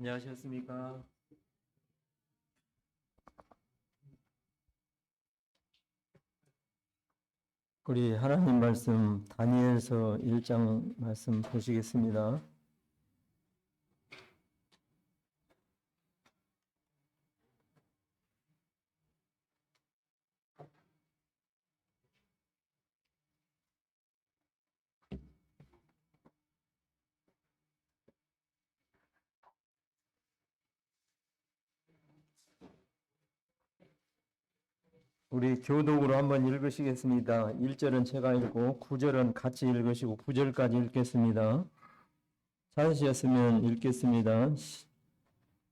안녕하셨습니까? 우리 하나님 말씀 다니엘서 1장 말씀 보시겠습니다. 우리 교독으로 한번 읽으시겠습니다. 1절은 제가 읽고 9절은 같이 읽으시고 9절까지 읽겠습니다. 찾으셨으면 읽겠습니다.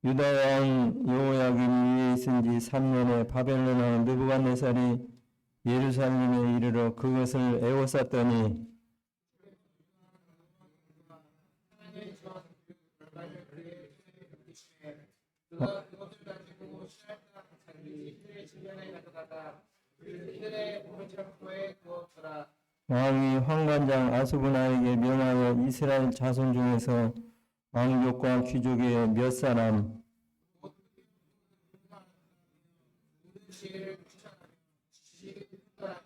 유다 왕 여호야김이 위에 있은 지 3년에 바벨론 왕 느부갓네살이 예루살렘에 이르러 그것을 에워쌌더니 그것을 가지고 시작한 자기 이스라엘 주변에 가져다가 그들의 보물창고에 두었더라. 왕이 황관장 아수부나에게 명하여 이스라엘 자손 중에서 왕족과 귀족의 몇 사람 지혜를 추천하며 지식을 분별하며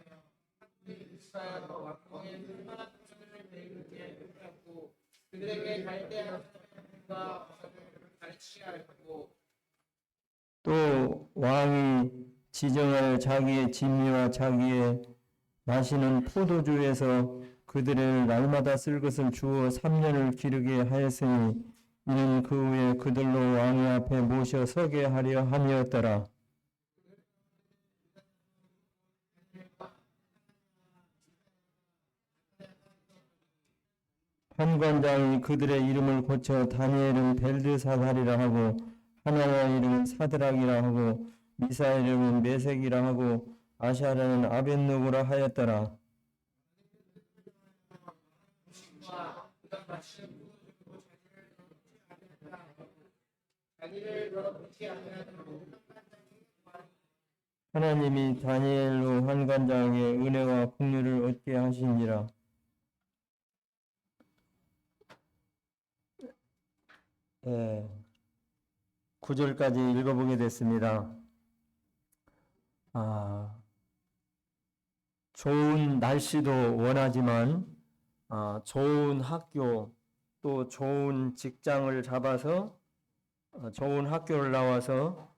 이스라엘 왕궁의 특별한 통치를 베이글에 베풀었고 그들에게 갈대아 사람과 어사를 가르치게 하였고 또 왕이 지정할 자기의 진미와 자기의 마시는 포도주에서 그들을 날마다 쓸 것을 주어 3년을 기르게 하였으니 이는 그 후에 그들로 왕의 앞에 모셔 서게 하려 함이었더라. 판관장이 그들의 이름을 고쳐 다니엘은 벨드사살이라 하고 하나냐 이름은 사드락이라 하고 미사엘 이름은 메색이라 하고 아샤라는 아벳노고라 하였더라. 하나님이 다니엘로 환관장에게 은혜와 풍요를 얻게 하시니라. 예, 9절까지 읽어보게 됐습니다. 좋은 날씨도 원하지만 좋은 학교 또 좋은 직장을 잡아서 좋은 학교를 나와서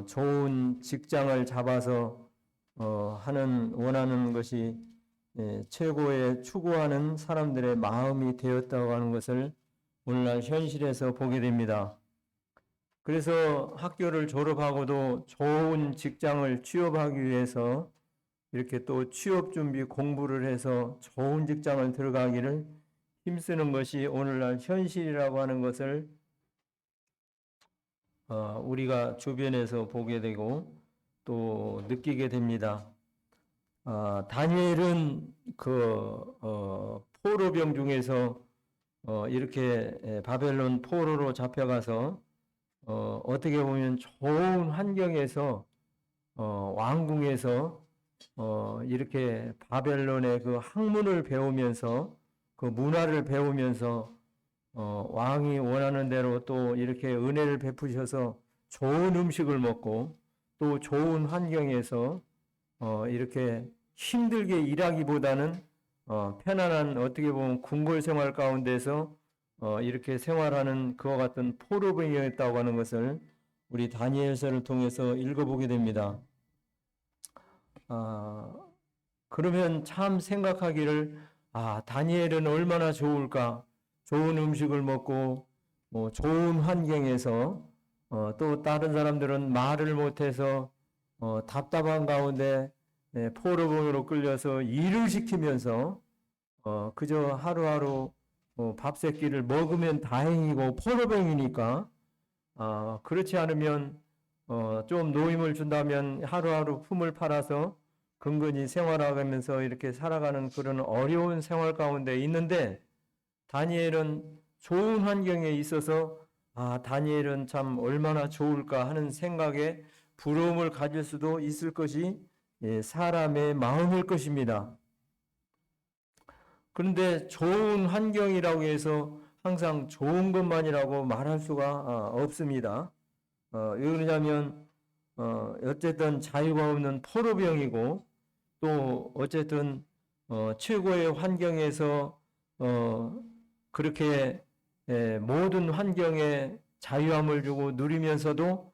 좋은 직장을 잡아서 원하는 것이 최고의 추구하는 사람들의 마음이 되었다고 하는 것을 오늘날 현실에서 보게 됩니다. 그래서 학교를 졸업하고도 좋은 직장을 취업하기 위해서 이렇게 또 취업 준비 공부를 해서 좋은 직장을 들어가기를 힘쓰는 것이 오늘날 현실이라고 하는 것을 우리가 주변에서 보게 되고 또 느끼게 됩니다. 다니엘은 포로병 중에서 이렇게 바벨론 포로로 잡혀가서 어떻게 보면 좋은 환경에서 왕궁에서 이렇게 바벨론의 그 학문을 배우면서 그 문화를 배우면서 왕이 원하는 대로 또 이렇게 은혜를 베푸셔서 좋은 음식을 먹고 또 좋은 환경에서 이렇게 힘들게 일하기보다는 편안한 어떻게 보면 궁궐 생활 가운데서 이렇게 생활하는 그와 같은 포로병이었다고 하는 것을 우리 다니엘서를 통해서 읽어보게 됩니다. 그러면 참 생각하기를 다니엘은 얼마나 좋을까? 좋은 음식을 먹고 좋은 환경에서 또 다른 사람들은 말을 못해서 답답한 가운데 포로병으로 끌려서 일을 시키면서 그저 하루하루 밥 세 끼를 먹으면 다행이고 포로병이니까 그렇지 않으면 좀 노임을 준다면 하루하루 품을 팔아서 근근히 생활하면서 이렇게 살아가는 그런 어려운 생활 가운데 있는데 다니엘은 좋은 환경에 있어서 다니엘은 참 얼마나 좋을까 하는 생각에 부러움을 가질 수도 있을 것이 사람의 마음일 것입니다. 그런데 좋은 환경이라고 해서 항상 좋은 것만이라고 말할 수가 없습니다. 왜 그러냐면 어쨌든 자유가 없는 포로병이고 또 어쨌든 최고의 환경에서 그렇게 모든 환경에 자유함을 주고 누리면서도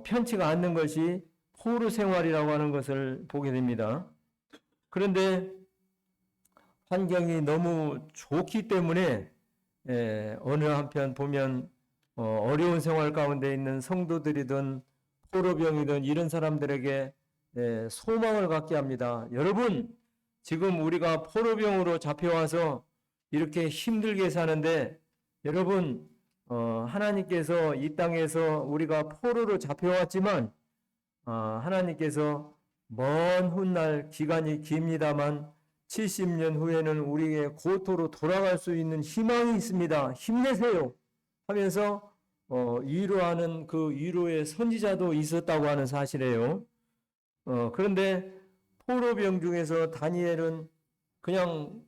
편치가 않는 것이 포로 생활이라고 하는 것을 보게 됩니다. 그런데 환경이 너무 좋기 때문에 어느 한편 보면 어려운 생활 가운데 있는 성도들이든 포로병이든 이런 사람들에게 소망을 갖게 합니다. 여러분, 지금 우리가 포로병으로 잡혀와서 이렇게 힘들게 사는데 여러분, 하나님께서 이 땅에서 우리가 포로로 잡혀왔지만 하나님께서 먼 훗날 기간이 깁니다만 70년 후에는 우리의 고토로 돌아갈 수 있는 희망이 있습니다. 힘내세요 하면서 위로하는 그 위로의 선지자도 있었다고 하는 사실이에요. 그런데 포로병 중에서 다니엘은 그냥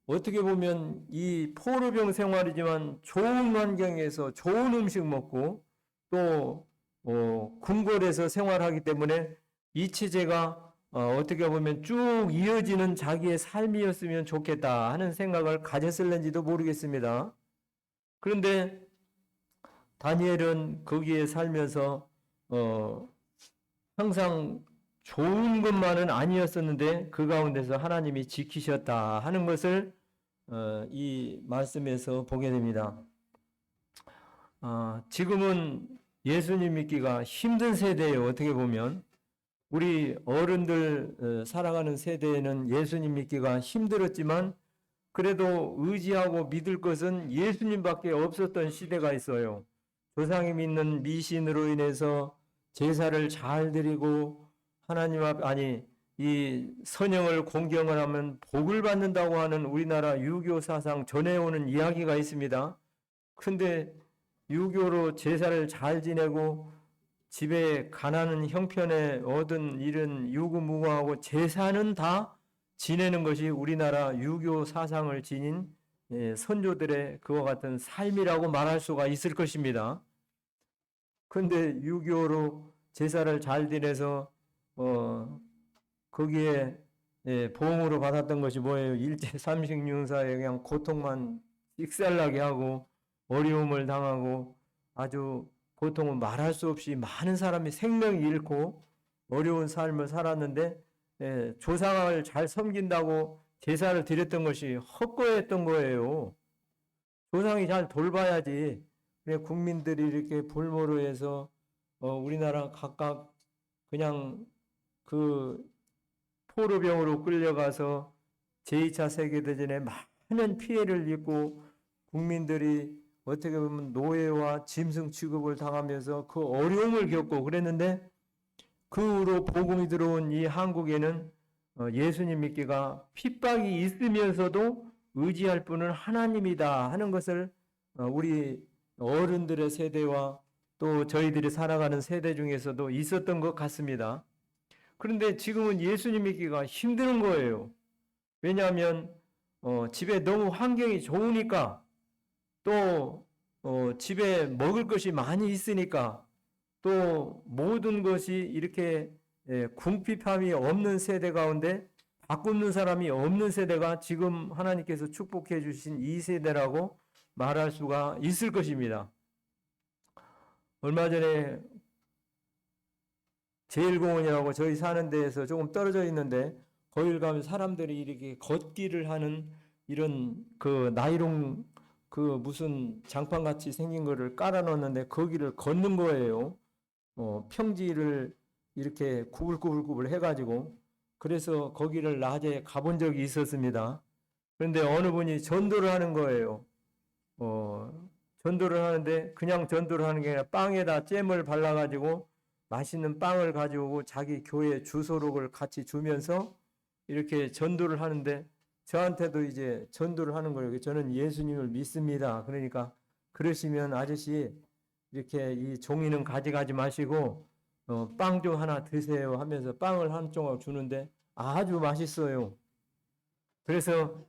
어떻게 보면 이 포로병 생활이지만 좋은 환경에서 좋은 음식 먹고 또 궁궐에서 생활하기 때문에 이 체제가 어떻게 보면 쭉 이어지는 자기의 삶이었으면 좋겠다 하는 생각을 가졌을는지도 모르겠습니다. 그런데 다니엘은 거기에 살면서 항상 좋은 것만은 아니었었는데 그 가운데서 하나님이 지키셨다 하는 것을 이 말씀에서 보게 됩니다. 지금은 예수님 믿기가 힘든 세대예요. 어떻게 보면 우리 어른들 살아가는 세대에는 예수님 믿기가 힘들었지만 그래도 의지하고 믿을 것은 예수님밖에 없었던 시대가 있어요. 조상이 믿는 미신으로 인해서 제사를 잘 드리고 하나님 이 선영을 공경을 하면 복을 받는다고 하는 우리나라 유교 사상 전해오는 이야기가 있습니다. 근데 유교로 제사를 잘 지내고 집에 가난한 형편에 얻은 이런 유구무구하고 제사는 다 지내는 것이 우리나라 유교 사상을 지닌 선조들의 그와 같은 삶이라고 말할 수가 있을 것입니다. 그런데 유교로 제사를 잘 지내서 거기에 보응으로 받았던 것이 뭐예요? 일제 삼식윤사에 그냥 고통만 익살나게 하고 어려움을 당하고 아주 고통은 말할 수 없이 많은 사람이 생명 잃고 어려운 삶을 살았는데 조상을 잘 섬긴다고 제사를 드렸던 것이 헛거였던 거예요. 조상이 잘 돌봐야지. 국민들이 이렇게 볼모로 해서 우리나라 각각 그냥 그 포로병으로 끌려가서 제2차 세계대전에 많은 피해를 입고 국민들이 어떻게 보면 노예와 짐승 취급을 당하면서 그 어려움을 겪고 그랬는데 그 후로 복음이 들어온 이 한국에는 예수님 믿기가 핍박이 있으면서도 의지할 분은 하나님이다 하는 것을 우리 어른들의 세대와 또 저희들이 살아가는 세대 중에서도 있었던 것 같습니다. 그런데 지금은 예수님 믿기가 힘든 거예요. 왜냐하면 집에 너무 환경이 좋으니까 또 집에 먹을 것이 많이 있으니까 또 모든 것이 이렇게 궁핍함이 없는 세대 가운데 바꾸는 사람이 없는 세대가 지금 하나님께서 축복해 주신 이 세대라고 말할 수가 있을 것입니다. 얼마 전에 제일공원이라고 저희 사는 데에서 조금 떨어져 있는데 거기를 가면 사람들이 이렇게 걷기를 하는 이런 그 나이롱 그 무슨 장판같이 생긴 거를 깔아 놓았는데 거기를 걷는 거예요. 평지를 이렇게 구불구불구불 해가지고 그래서 거기를 낮에 가본 적이 있었습니다. 그런데 어느 분이 전도를 하는 거예요. 전도를 하는데 그냥 전도를 하는 게 아니라 빵에다 잼을 발라가지고 맛있는 빵을 가지고 자기 교회 주소록을 같이 주면서 이렇게 전도를 하는데 저한테도 이제 전도를 하는 거예요. 저는 예수님을 믿습니다. 그러니까 그러시면 아저씨 이렇게 이 종이는 가져가지 마시고 빵 좀 하나 드세요 하면서 빵을 한 조각 주는데 아주 맛있어요. 그래서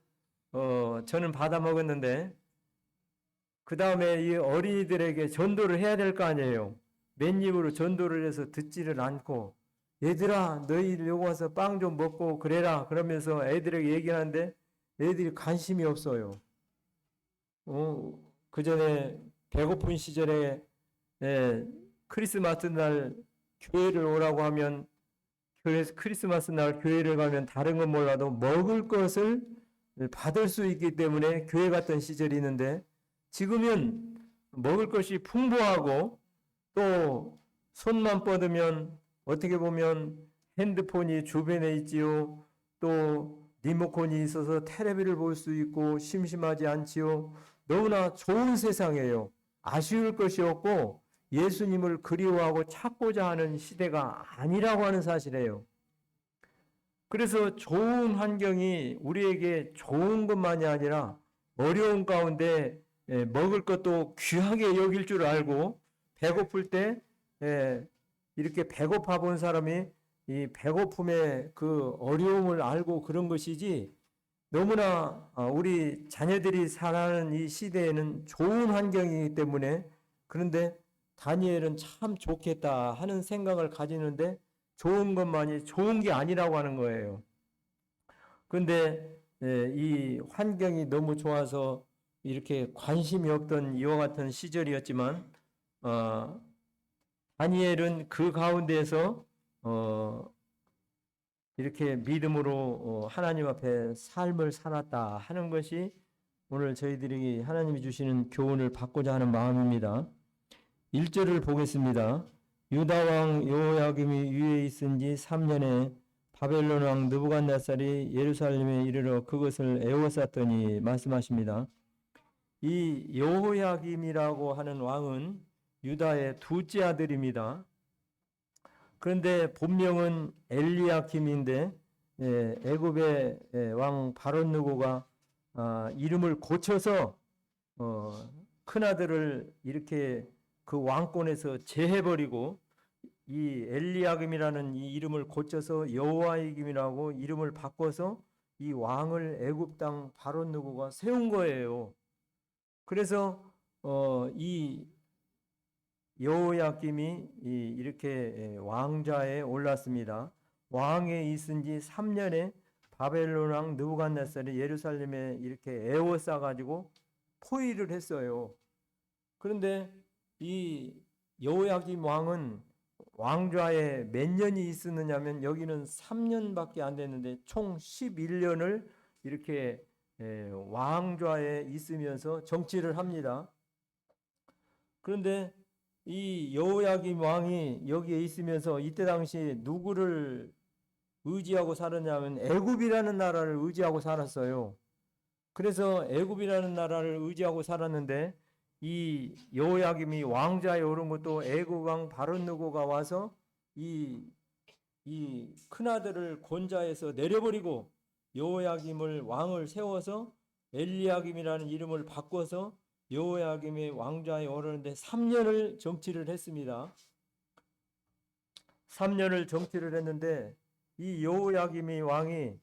저는 받아 먹었는데 그 다음에 이 어린이들에게 전도를 해야 될 거 아니에요. 맨입으로 전도를 해서 듣지를 않고, 얘들아 너희들 요거 와서 빵 좀 먹고 그래라 그러면서 애들에게 얘기하는데 애들이 관심이 없어요. 그 전에 배고픈 시절에 크리스마스 날 교회를 오라고 하면, 그래서 크리스마스 날 교회를 가면 다른 건 몰라도 먹을 것을 받을 수 있기 때문에 교회 갔던 시절이 있는데, 지금은 먹을 것이 풍부하고 또 손만 뻗으면 어떻게 보면 핸드폰이 주변에 있지요. 또 리모컨이 있어서 텔레비를 볼 수 있고 심심하지 않지요. 너무나 좋은 세상이에요. 아쉬울 것이 없고 예수님을 그리워하고 찾고자 하는 시대가 아니라고 하는 사실이에요. 그래서 좋은 환경이 우리에게 좋은 것만이 아니라 어려운 가운데 먹을 것도 귀하게 여길 줄 알고, 배고플 때 이렇게 배고파 본 사람이 이 배고픔의 그 어려움을 알고 그런 것이지, 너무나 우리 자녀들이 살아가는 이 시대에는 좋은 환경이기 때문에, 그런데 다니엘은 참 좋겠다 하는 생각을 가지는데 좋은 것만이 좋은 게 아니라고 하는 거예요. 그런데 이 환경이 너무 좋아서 이렇게 관심이 없던 이와 같은 시절이었지만, 다니엘은 그 가운데에서 이렇게 믿음으로 하나님 앞에 삶을 살았다 하는 것이 오늘 저희들이 하나님이 주시는 교훈을 받고자 하는 마음입니다. 1절을 보겠습니다. 유다 왕 여호야김이 위에 있은 지 3년에 바벨론 왕 느부갓네살이 예루살렘에 이르러 그것을 에워쌌더니 말씀하십니다. 이 여호야김이라고 하는 왕은 유다의 둘째 아들입니다. 그런데 본명은 엘리야킴인데 애굽의 왕 바롯느고가 이름을 고쳐서 큰아들을 이렇게 그 왕권에서 제해버리고, 이 엘리야김이라는 이 이름을 고쳐서 여호야김이라고 이름을 바꿔서 이 왕을 애굽 땅 바롯느고가 세운 거예요. 그래서 이 여호야김이 이렇게 왕좌에 올랐습니다. 왕에 있은 지 3년에 바벨론 왕 느부갓네살이 예루살렘에 이렇게 에워싸 가지고 포위를 했어요. 그런데 이 여호야김 왕은 왕좌에 몇 년이 있었느냐면, 여기는 3년밖에 안 됐는데 총 11년을 이렇게 왕좌에 있으면서 정치를 합니다. 그런데 이 여호야김 왕이 여기에 있으면서 이때 당시 누구를 의지하고 살았냐면 애굽이라는 나라를 의지하고 살았어요. 그래서 애굽이라는 나라를 의지하고 살았는데, 이 여호야김이 왕좌에 오른 것도 애굽 왕 바롯느고가 와서 이 큰아들을 권좌에서 내려버리고 여호야김을 왕을 세워서 엘리야김이라는 이름을 바꿔서 여호야김의 왕좌에 오르는데 3년을 정치를 했습니다. 3년을 정치를 했는데 이 여호야김이 왕이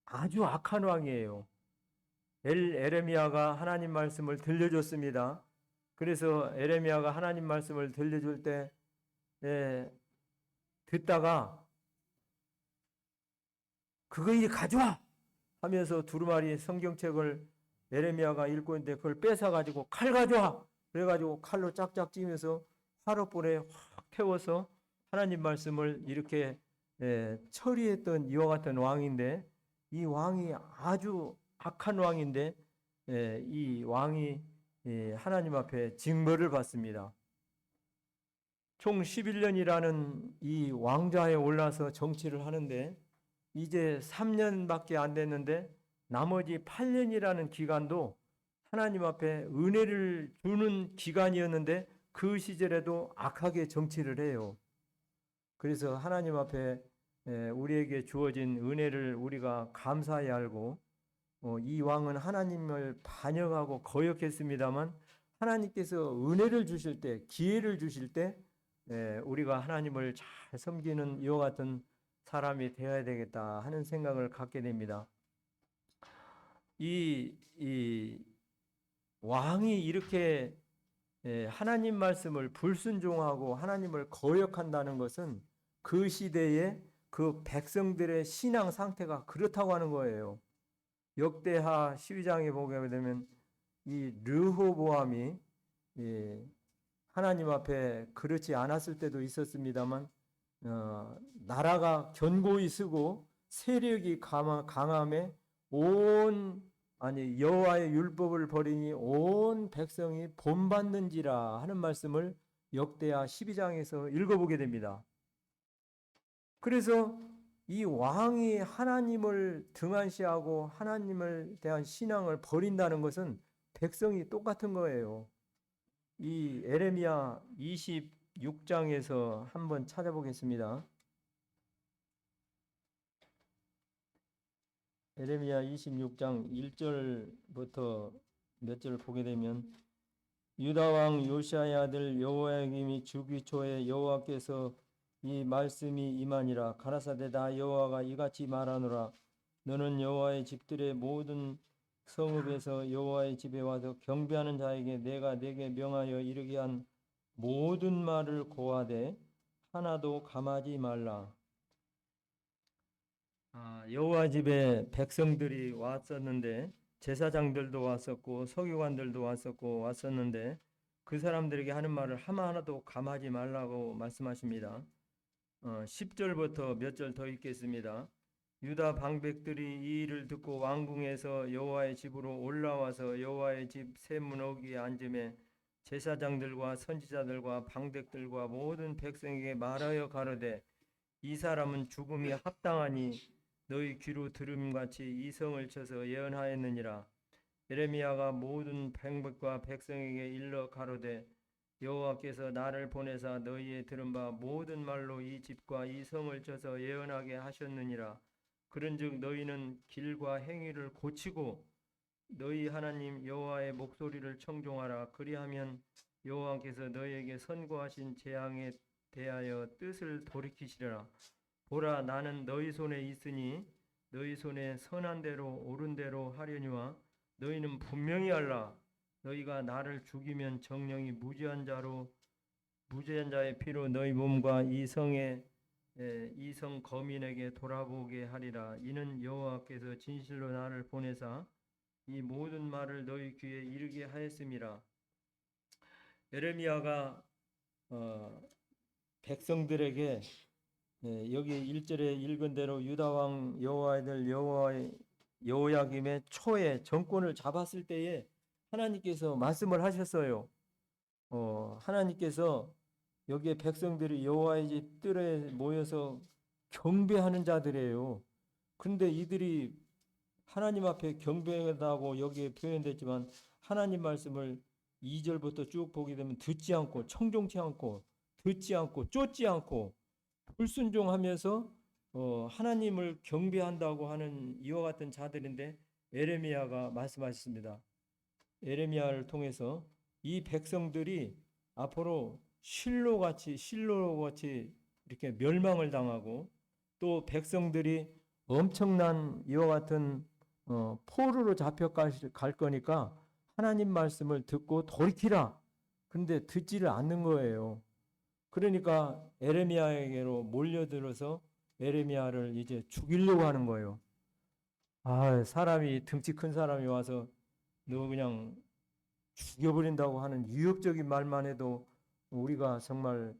아주 악한 왕이에요. 에레미야가 하나님 말씀을 들려줬습니다. 그래서 에레미야가 하나님 말씀을 들려줄 때 듣다가 그거 이리 가져와 하면서 두루마리 성경책을 에레미야가 읽고 있는데 그걸 뺏어가지고 칼 가져와 그래가지고 칼로 짝짝 찌면서 화롯불에 확 태워서 하나님 말씀을 이렇게 처리했던 이와 같은 왕인데, 이 왕이 아주 악한 왕인데 이 왕이 하나님 앞에 징벌을 받습니다. 총 11년이라는 이 왕좌에 올라서 정치를 하는데 이제 3년밖에 안 됐는데 나머지 8년이라는 기간도 하나님 앞에 은혜를 주는 기간이었는데 그 시절에도 악하게 정치를 해요. 그래서 하나님 앞에 우리에게 주어진 은혜를 우리가 감사히 알고, 이 왕은 하나님을 반역하고 거역했습니다만 하나님께서 은혜를 주실 때, 기회를 주실 때 우리가 하나님을 잘 섬기는 이와 같은 사람이 되어야 되겠다 하는 생각을 갖게 됩니다. 이 왕이 이렇게 하나님 말씀을 불순종하고 하나님을 거역한다는 것은 그 시대에 그 백성들의 신앙 상태가 그렇다고 하는 거예요. 역대하 12장에 보게 되면 이 르호보암이 하나님 앞에 그렇지 않았을 때도 있었습니다만 나라가 견고히 쓰고 세력이 강함에 여호와의 율법을 버리니 온 백성이 본받는지라 하는 말씀을 역대하 12장에서 읽어보게 됩니다. 그래서 이 왕이 하나님을 등한시하고 하나님을 대한 신앙을 버린다는 것은 백성이 똑같은 거예요. 이 에레미야 26장에서 한번 찾아보겠습니다. 에레미야 26장 1절부터 몇 절 보게 되면 유다 왕 요시야의 아들 여호야김이 죽기 초에 여호와께서 이 말씀이 임하니라. 가라사대 나 여호와가 이같이 말하노라. 너는 여호와의 집들의 모든 성읍에서 여호와의 집에 와서 경배하는 자에게 내가 내게 명하여 이르게 한 모든 말을 고하되 하나도 감하지 말라. 여호와 집에 백성들이 왔었는데 제사장들도 왔었고 서기관들도 왔었는데 그 사람들에게 하는 말을 하나도 감하지 말라고 말씀하십니다. 10절부터 몇 절 더 읽겠습니다. 유다 방백들이 이 일을 듣고 왕궁에서 여호와의 집으로 올라와서 여호와의 집 세문호기에 앉음에 제사장들과 선지자들과 방백들과 모든 백성에게 말하여 가로되 이 사람은 죽음이 합당하니 너희 귀로 들음같이 이 성을 쳐서 예언하였느니라. 예레미야가 모든 방백과 백성에게 일러 가로되 여호와께서 나를 보내사 너희의 들은 바 모든 말로 이 집과 이 성을 쳐서 예언하게 하셨느니라. 그런즉 너희는 길과 행위를 고치고 너희 하나님 여호와의 목소리를 청종하라. 그리하면 여호와께서 너희에게 선고하신 재앙에 대하여 뜻을 돌이키시리라. 보라 나는 너희 손에 있으니 너희 손에 선한 대로 옳은 대로 하려니와 너희는 분명히 알라. 너희가 나를 죽이면 정령이 무죄한 자의 피로 너희 몸과 이 성 거민에게 돌아보게 하리라. 이는 여호와께서 진실로 나를 보내사 이 모든 말을 너희 귀에 이르게 하였음이라. 예레미야가 백성들에게 여기 1절에 읽은 대로 유다 왕 여호와의 아들 여호야김의 초에 정권을 잡았을 때에 하나님께서 말씀을 하셨어요. 하나님께서 여기에 백성들이 여호와의 집 뜰에 모여서 경배하는 자들이에요. 그런데 이들이 하나님 앞에 경배하다고 여기에 표현됐지만 하나님 말씀을 2절부터 쭉 보게 되면 듣지 않고 청종치 않고 듣지 않고 쫓지 않고 불순종하면서 하나님을 경배한다고 하는 이와 같은 자들인데 에레미야가 말씀하셨습니다. 에레미야를 통해서 이 백성들이 앞으로 실로같이 이렇게 멸망을 당하고 또 백성들이 엄청난 이와 같은 포로로 잡혀갈 거니까 하나님 말씀을 듣고 돌이키라. 근데 듣지를 않는 거예요. 그러니까 에레미야에게로 몰려들어서 에레미야를 이제 죽이려고 하는 거예요. 사람이 등치 큰 사람이 와서 너 그냥 죽여버린다고 하는 위협적인 말만 해도 우리가 정말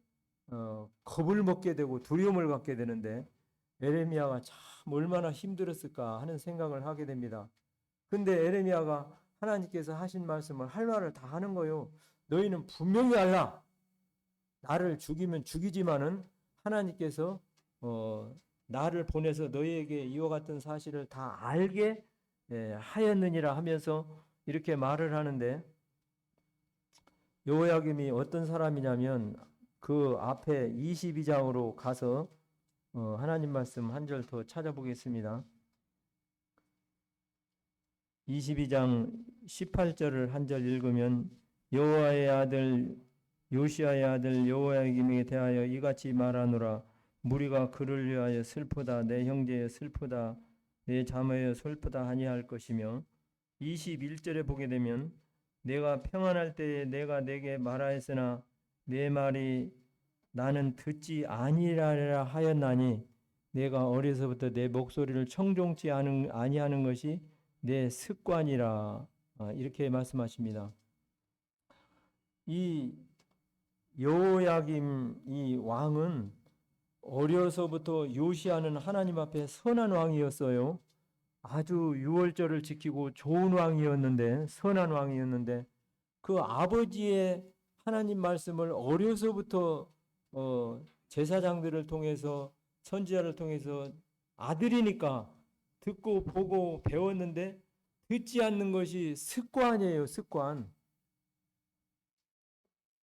겁을 먹게 되고 두려움을 갖게 되는데 에레미야가 참 얼마나 힘들었을까 하는 생각을 하게 됩니다. 근데 에레미야가 하나님께서 하신 말씀을 할 말을 다 하는 거예요. 너희는 분명히 알라. 나를 죽이면 죽이지만은 하나님께서 나를 보내서 너희에게 이와 같은 사실을 다 알게 하였느니라 하면서 이렇게 말을 하는데 여호야김이 어떤 사람이냐면 그 앞에 22장으로 가서 하나님 말씀 한 절 더 찾아보겠습니다. 22장 18절을 한 절 읽으면 여호와의 아들 요시야의 아들 여호야김에 대하여 이같이 말하노라. 무리가 그를 위하여 슬프다. 내 형제여 슬프다. 내 자매여 슬프다 아니할 것이며 21절에 보게 되면 내가 평안할 때에 내가 내게 말하였으나 내 말이 나는 듣지 아니하리라 하였나니 내가 어려서부터 내 목소리를 청종치 아니하는 것이 내 습관이라. 이렇게 말씀하십니다. 이 여호야김 이 왕은 어려서부터 요시아는 하나님 앞에 선한 왕이었어요. 아주 유월절을 지키고 좋은 왕이었는데, 선한 왕이었는데, 그 아버지의 하나님 말씀을 어려서부터 제사장들을 통해서, 선지자를 통해서 아들이니까 듣고 보고 배웠는데 듣지 않는 것이 습관이에요. 습관.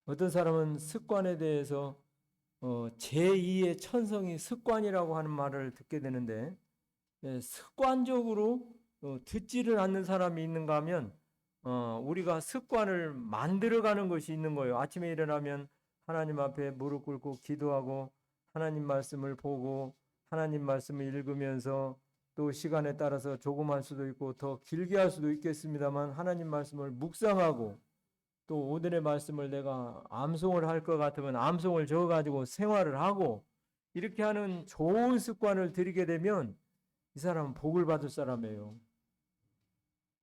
어떤 사람은 습관에 대해서 제2의 천성이 습관이라고 하는 말을 듣게 되는데, 습관적으로 듣지를 않는 사람이 있는가 하면 우리가 습관을 만들어가는 것이 있는 거예요. 아침에 일어나면 하나님 앞에 무릎 꿇고 기도하고 하나님 말씀을 보고 하나님 말씀을 읽으면서, 또 시간에 따라서 조금 할 수도 있고 더 길게 할 수도 있겠습니다만 하나님 말씀을 묵상하고, 또 오늘의 말씀을 내가 암송을 할 것 같으면 암송을 적어가지고 생활을 하고, 이렇게 하는 좋은 습관을 들이게 되면 이 사람은 복을 받을 사람이에요.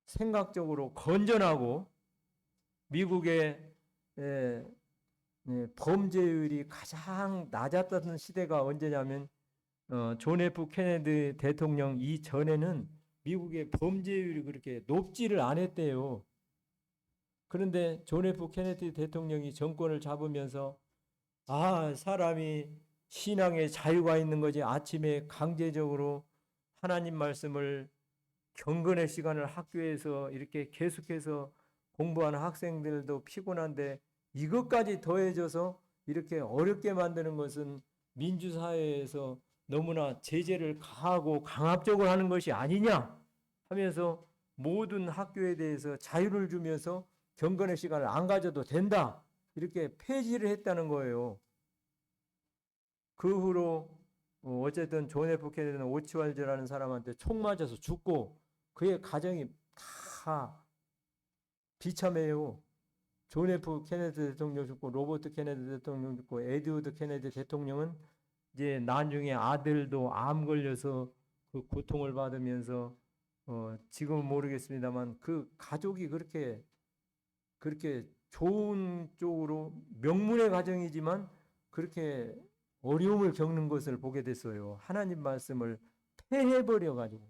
생각적으로 건전하고, 미국의 범죄율이 가장 낮았던 시대가 언제냐면 존 F 케네디 대통령 이전에는 미국의 범죄율이 그렇게 높지를 않았대요. 그런데 존 F 케네디 대통령이 정권을 잡으면서 사람이 신앙의 자유가 있는 거지, 아침에 강제적으로 하나님 말씀을 경건의 시간을 학교에서 이렇게 계속해서 공부하는 학생들도 피곤한데 이것까지 더해져서 이렇게 어렵게 만드는 것은 민주사회에서 너무나 제재를 가하고 강압적으로 하는 것이 아니냐 하면서 모든 학교에 대해서 자유를 주면서 경건의 시간을 안 가져도 된다, 이렇게 폐지를 했다는 거예요. 그 후로 어쨌든 존 F 케네디는 오치왈즈라는 사람한테 총 맞아서 죽고 그의 가정이 다 비참해요. 존 F 케네디 대통령 죽고, 로버트 케네디 대통령 죽고, 에드워드 케네디 대통령은 이제 나중에 아들도 암 걸려서 그 고통을 받으면서 지금은 모르겠습니다만 그 가족이 그렇게 좋은 쪽으로 명문의 가정이지만 그렇게 어려움을 겪는 것을 보게 됐어요. 하나님 말씀을 폐해버려 가지고.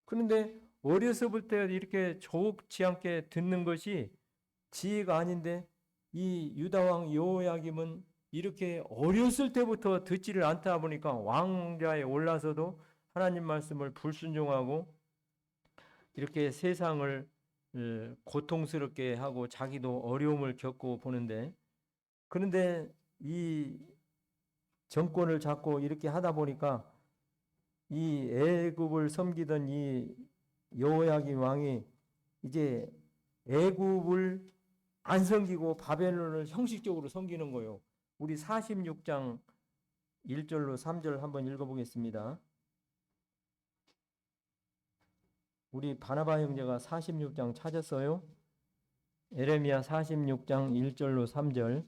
그런데 어려서부터 이렇게 좋지 않게 듣는 것이 지혜가 아닌데, 이 유다왕 여호야김은 이렇게 어렸을 때부터 듣지를 않다 보니까 왕좌에 올라서도 하나님 말씀을 불순종하고 이렇게 세상을 고통스럽게 하고 자기도 어려움을 겪고 보는데, 그런데 이 정권을 잡고 이렇게 하다 보니까 이 애굽을 섬기던 이 여호야김 왕이 이제 애굽을 안 섬기고 바벨론을 형식적으로 섬기는 거예요. 우리 46장 1절로 3절 한번 읽어보겠습니다. 우리 바나바 형제가 46장 찾았어요. 에레미야 46장 1절로 3절.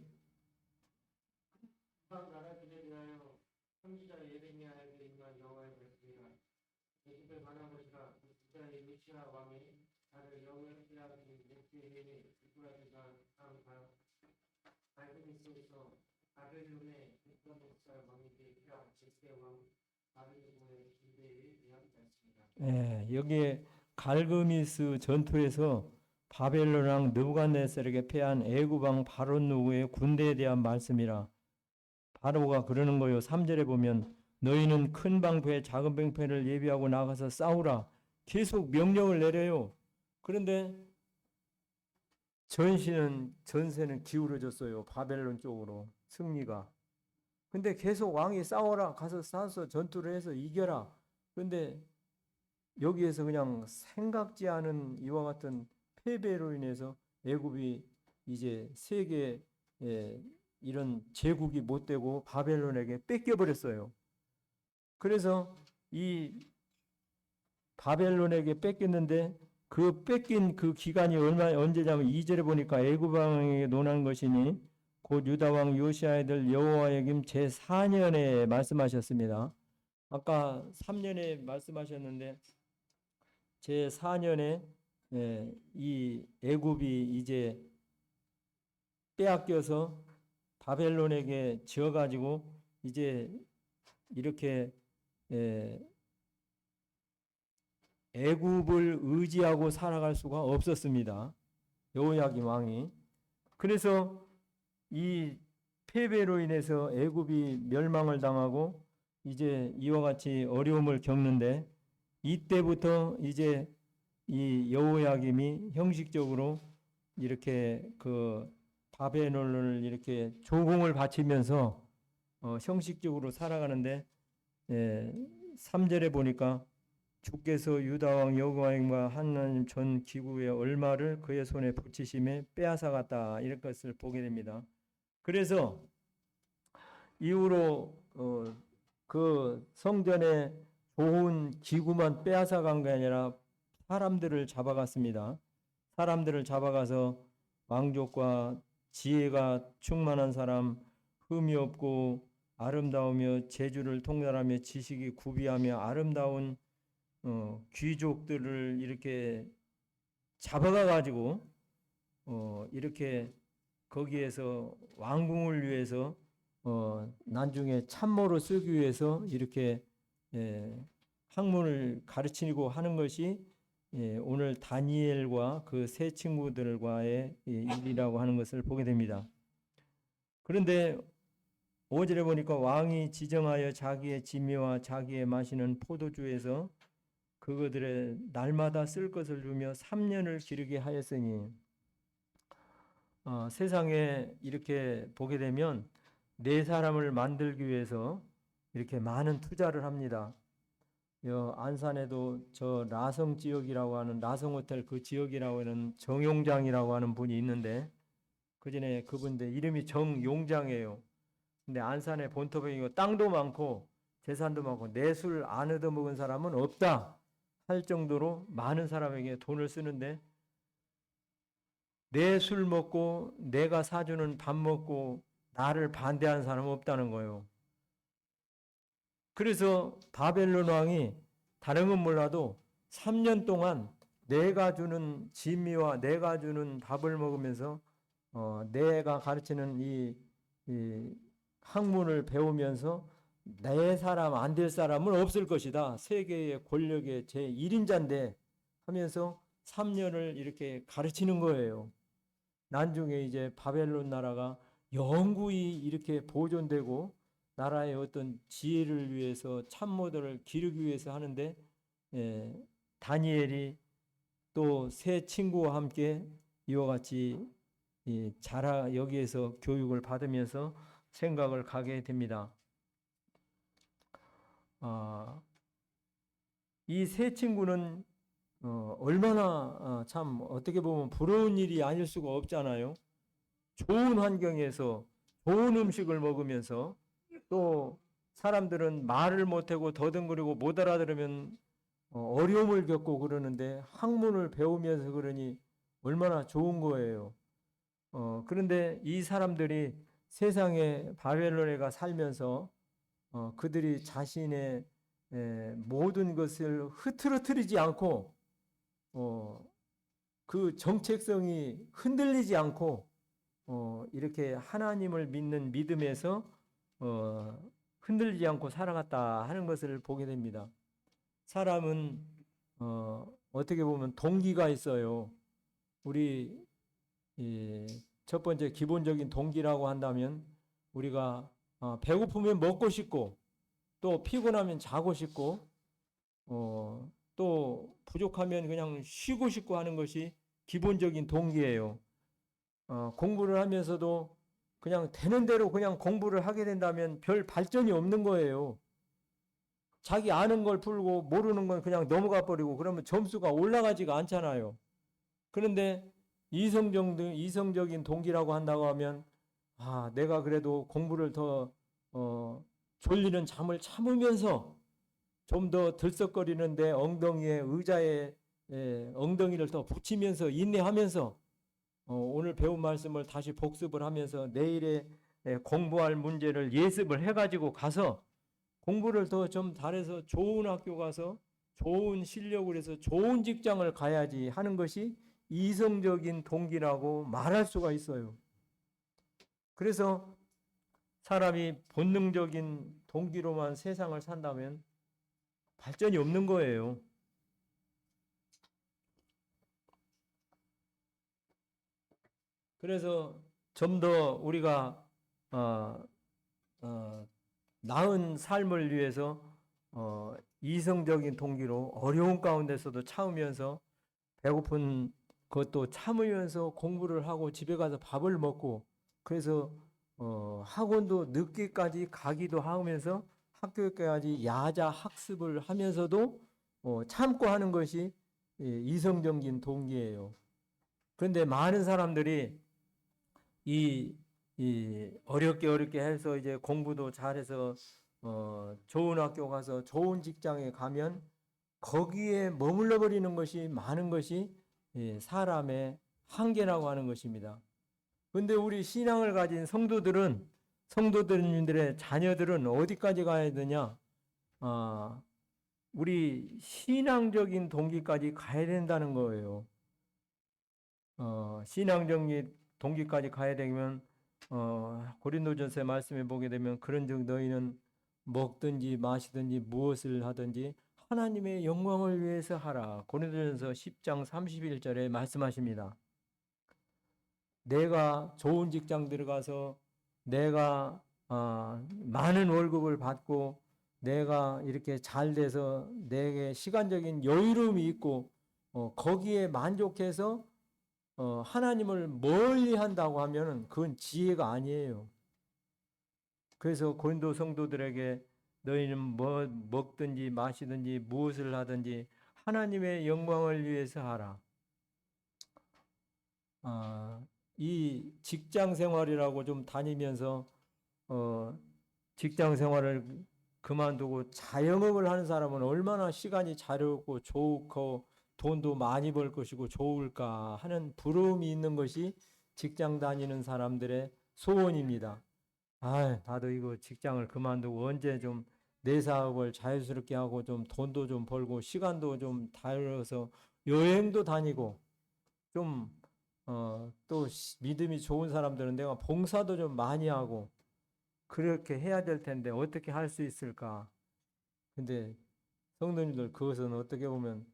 여기에 갈그미스 전투에서 바벨론 왕 느부갓네살에게 패한 애굽 왕 바로 누구의 군대에 대한 말씀이라. 바로가 그러는 거요. 3절에 보면 너희는 큰 방패 작은 방패를 예비하고 나가서 싸우라. 계속 명령을 내려요. 그런데 전세는 기울어졌어요. 바벨론 쪽으로 승리가. 근데 계속 왕이 싸워라. 가서 싸워서 전투를 해서 이겨라. 근데 여기에서 그냥 생각지 않은 이와 같은 패배로 인해서 애굽이 이제 세계 이런 제국이 못 되고 바벨론에게 뺏겨버렸어요. 그래서 이 바벨론에게 뺏겼는데 그 뺏긴 그 기간이 언제냐면 2절에 보니까 애굽 왕에게 논한 것이니 곧 유다 왕 요시아의 아들 여호와의 김 제4년에 말씀하셨습니다. 아까 3년에 말씀하셨는데 제4년에 이 애굽이 이제 빼앗겨서 바벨론에게 지어가지고 이제 이렇게 애굽을 의지하고 살아갈 수가 없었습니다. 여호야김 왕이. 그래서 이 패배로 인해서 애굽이 멸망을 당하고 이제 이와 같이 어려움을 겪는데 이때부터 이제 이 여호야김이 형식적으로 이렇게 그 바벨론을 이렇게 조공을 바치면서 형식적으로 살아가는데 3절에 보니까 주께서 유다 왕 여호와임과 하나님 전 기구의 얼마를 그의 손에 붙이심에 빼앗아갔다 이런 것을 보게 됩니다. 그래서 이후로 그 성전에 좋은 기구만 빼앗아간 게 아니라 사람들을 잡아갔습니다. 사람들을 잡아가서 왕족과 지혜가 충만한 사람, 흠이 없고 아름다우며 재주를 통달하며 지식이 구비하며 아름다운 귀족들을 이렇게 잡아가 가지고 이렇게 거기에서 왕궁을 위해서 나중에 참모로 쓰기 위해서 이렇게 학문을 가르치고 하는 것이 오늘 다니엘과 그 세 친구들과의 일이라고 하는 것을 보게 됩니다. 그런데 5절에 보니까 왕이 지정하여 자기의 진미와 자기의 마시는 포도주에서 그것들의 날마다 쓸 것을 주며 3년을 기르게 하였으니 세상에 이렇게 보게 되면 네 사람을 만들기 위해서 이렇게 많은 투자를 합니다. 안산에도 저 라성 지역이라고 하는 라성호텔 그 지역이라고 하는 정용장이라고 하는 분이 있는데 그전에 그분들 이름이 정용장이에요. 근데 안산에 본토병이고 땅도 많고 재산도 많고 내술 안 얻어먹은 사람은 없다 할 정도로 많은 사람에게 돈을 쓰는데 내 술 먹고 내가 사주는 밥 먹고 나를 반대하는 사람은 없다는 거예요. 그래서 바벨론 왕이 다른 건 몰라도 3년 동안 내가 주는 진미와 내가 주는 밥을 먹으면서 내가 가르치는 이 학문을 배우면서 내 사람 안 될 사람은 없을 것이다. 세계의 권력의 제1인자인데 하면서 3년을 이렇게 가르치는 거예요. 나중에 이제 바벨론 나라가 영구히 이렇게 보존되고 나라의 어떤 지혜를 위해서 참모들을 기르기 위해서 하는데 다니엘이 또 세 친구와 함께 이와 같이 여기에서 교육을 받으면서 생각을 가게 됩니다. 이 세 친구는 얼마나 참 어떻게 보면 부러운 일이 아닐 수가 없잖아요. 좋은 환경에서 좋은 음식을 먹으면서 또 사람들은 말을 못하고 더듬거리고 못 알아들으면 어려움을 겪고 그러는데 학문을 배우면서 그러니 얼마나 좋은 거예요. 그런데 이 사람들이 세상에 바벨론에가 살면서 그들이 자신의 모든 것을 흐트러뜨리지 않고 그 정체성이 흔들리지 않고 이렇게 하나님을 믿는 믿음에서 흔들리지 않고 살아갔다 하는 것을 보게 됩니다. 사람은 어떻게 보면 동기가 있어요. 우리 첫 번째 기본적인 동기라고 한다면 우리가 배고프면 먹고 싶고 또 피곤하면 자고 싶고 또 부족하면 그냥 쉬고 싶고 하는 것이 기본적인 동기예요. 공부를 하면서도 그냥 되는 대로 그냥 공부를 하게 된다면 별 발전이 없는 거예요. 자기 아는 걸 풀고 모르는 건 그냥 넘어가 버리고 그러면 점수가 올라가지가 않잖아요. 그런데 이성적인 동기라고 한다고 하면 내가 그래도 공부를 더 졸리는 잠을 참으면서 좀 더 들썩거리는데 엉덩이에 의자에 엉덩이를 더 붙이면서 인내하면서 오늘 배운 말씀을 다시 복습을 하면서 내일에 공부할 문제를 예습을 해가지고 가서 공부를 더 좀 잘해서 좋은 학교 가서 좋은 실력을 해서 좋은 직장을 가야지 하는 것이 이성적인 동기라고 말할 수가 있어요. 그래서 사람이 본능적인 동기로만 세상을 산다면 발전이 없는 거예요. 그래서 좀 더 우리가 나은 삶을 위해서 이성적인 동기로 어려운 가운데서도 참으면서 배고픈 것도 참으면서 공부를 하고 집에 가서 밥을 먹고 그래서 학원도 늦게까지 가기도 하면서 학교까지 야자 학습을 하면서도 참고 하는 것이 이성적인 동기예요. 그런데 많은 사람들이 이 어렵게 해서 이제 공부도 잘해서 좋은 학교 가서 좋은 직장에 가면 거기에 머물러 버리는 것이 많은 것이 사람의 한계라고 하는 것입니다. 근데 우리 신앙을 가진 성도들의 자녀들은 어디까지 가야 되냐? 우리 신앙적인 동기까지 가야 된다는 거예요. 신앙적인 동기까지 가야 되면 고린도전서 말씀에 보게 되면 그런즉 너희는 먹든지 마시든지 무엇을 하든지 하나님의 영광을 위해서 하라. 고린도전서 10장 31절에 말씀하십니다. 내가 좋은 직장 들어가서 내가 많은 월급을 받고 내가 이렇게 잘 돼서 내게 시간적인 여유로움이 있고 거기에 만족해서 하나님을 멀리 한다고 하면 그건 지혜가 아니에요. 그래서 고린도 성도들에게 너희는 뭐 먹든지 마시든지 무엇을 하든지 하나님의 영광을 위해서 하라. 이 직장 생활이라고 좀 다니면서 직장 생활을 그만두고 자영업을 하는 사람은 얼마나 시간이 자유롭고 좋고 돈도 많이 벌 것이고 좋을까 하는 부러움이 있는 것이 직장 다니는 사람들의 소원입니다. 나도 이거 직장을 그만두고 언제 좀 내 사업을 자유스럽게 하고 좀 돈도 좀 벌고 시간도 좀 다려서 여행도 다니고 좀 또 믿음이 좋은 사람들은 내가 봉사도 좀 많이 하고 그렇게 해야 될 텐데 어떻게 할 수 있을까? 근데 성도님들 그것은 어떻게 보면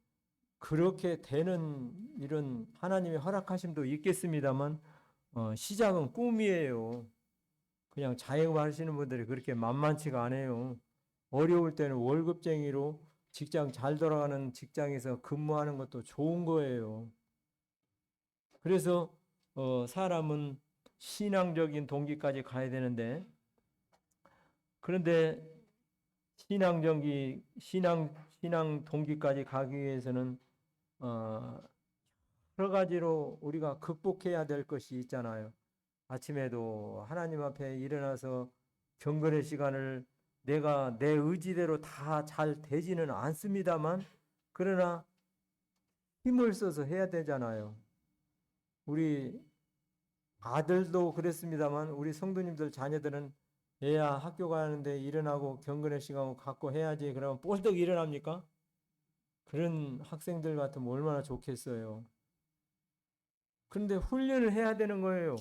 그렇게 되는 이런 하나님의 허락하심도 있겠습니다만 시작은 꿈이에요. 그냥 자영업하시는 분들이 그렇게 만만치가 않아요. 어려울 때는 월급쟁이로 직장 잘 돌아가는 직장에서 근무하는 것도 좋은 거예요. 그래서 사람은 신앙적인 동기까지 가야 되는데 그런데 신앙 동기까지 가기 위해서는 여러 가지로 우리가 극복해야 될 것이 있잖아요. 아침에도 하나님 앞에 일어나서 경건의 시간을 내가 내 의지대로 다 잘 되지는 않습니다만 그러나 힘을 써서 해야 되잖아요. 우리 아들도 그랬습니다만 우리 성도님들 자녀들은 애야 학교 가는데 일어나고 경건의 시간 갖고 해야지 그러면 뻘떡 일어납니까? 그런 학생들 같으면 얼마나 좋겠어요. 그런데 훈련을 해야 되는 거예요.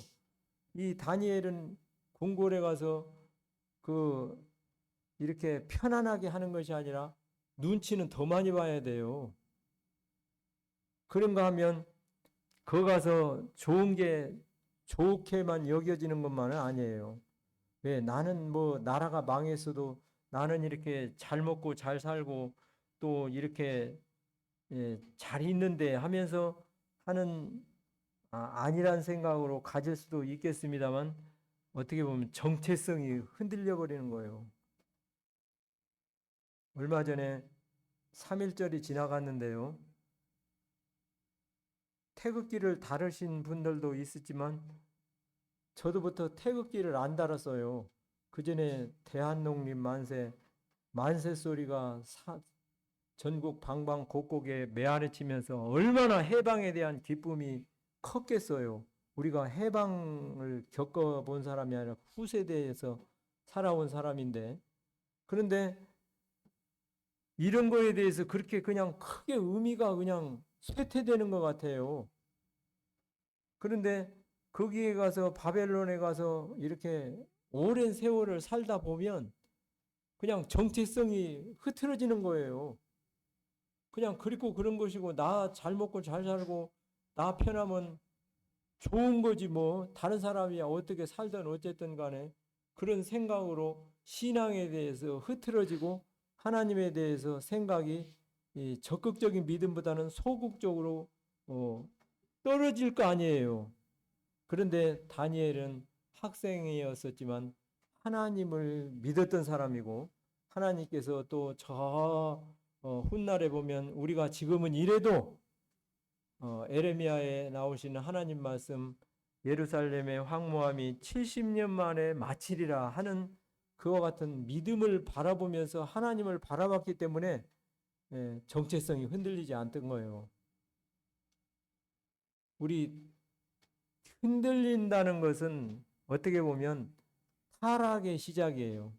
이 다니엘은 궁궐에 가서 이렇게 편안하게 하는 것이 아니라 눈치는 더 많이 봐야 돼요. 그런가 하면 거 가서 좋은 게 좋게만 여겨지는 것만은 아니에요. 왜 나는 뭐 나라가 망했어도 나는 이렇게 잘 먹고 잘 살고 또 이렇게 잘 있는데 하면서 하는 아니란 생각으로 가질 수도 있겠습니다만 어떻게 보면 정체성이 흔들려 버리는 거예요. 얼마 전에 3.1절이 지나갔는데요. 태극기를 다루신 분들도 있었지만 저도부터 태극기를 안 달았어요. 그 전에 대한독립 만세 소리가 전국 방방곡곡에 메아리치면서 얼마나 해방에 대한 기쁨이 컸겠어요. 우리가 해방을 겪어본 사람이 아니라 후세대에서 살아온 사람인데, 그런데 이런 거에 대해서 그렇게 그냥 크게 의미가 그냥 쇠퇴되는 것 같아요. 그런데 거기에 가서 바벨론에 가서 이렇게 오랜 세월을 살다 보면 그냥 정체성이 흐트러지는 거예요. 그냥 그리고 그런 것이고, 나 잘 먹고 잘 살고 나 편하면 좋은 거지 뭐, 다른 사람이 어떻게 살든 어쨌든 간에, 그런 생각으로 신앙에 대해서 흐트러지고 하나님에 대해서 생각이 이 적극적인 믿음보다는 소극적으로 떨어질 거 아니에요. 그런데 다니엘은 학생이었었지만 하나님을 믿었던 사람이고, 하나님께서 또 저 훗날에 보면 우리가 지금은 이래도 에레미야에 나오시는 하나님 말씀, 예루살렘의 황무함이 70년 만에 마치리라 하는 그와 같은 믿음을 바라보면서 하나님을 바라봤기 때문에 정체성이 흔들리지 않던 거예요. 우리 흔들린다는 것은 어떻게 보면 타락의 시작이에요.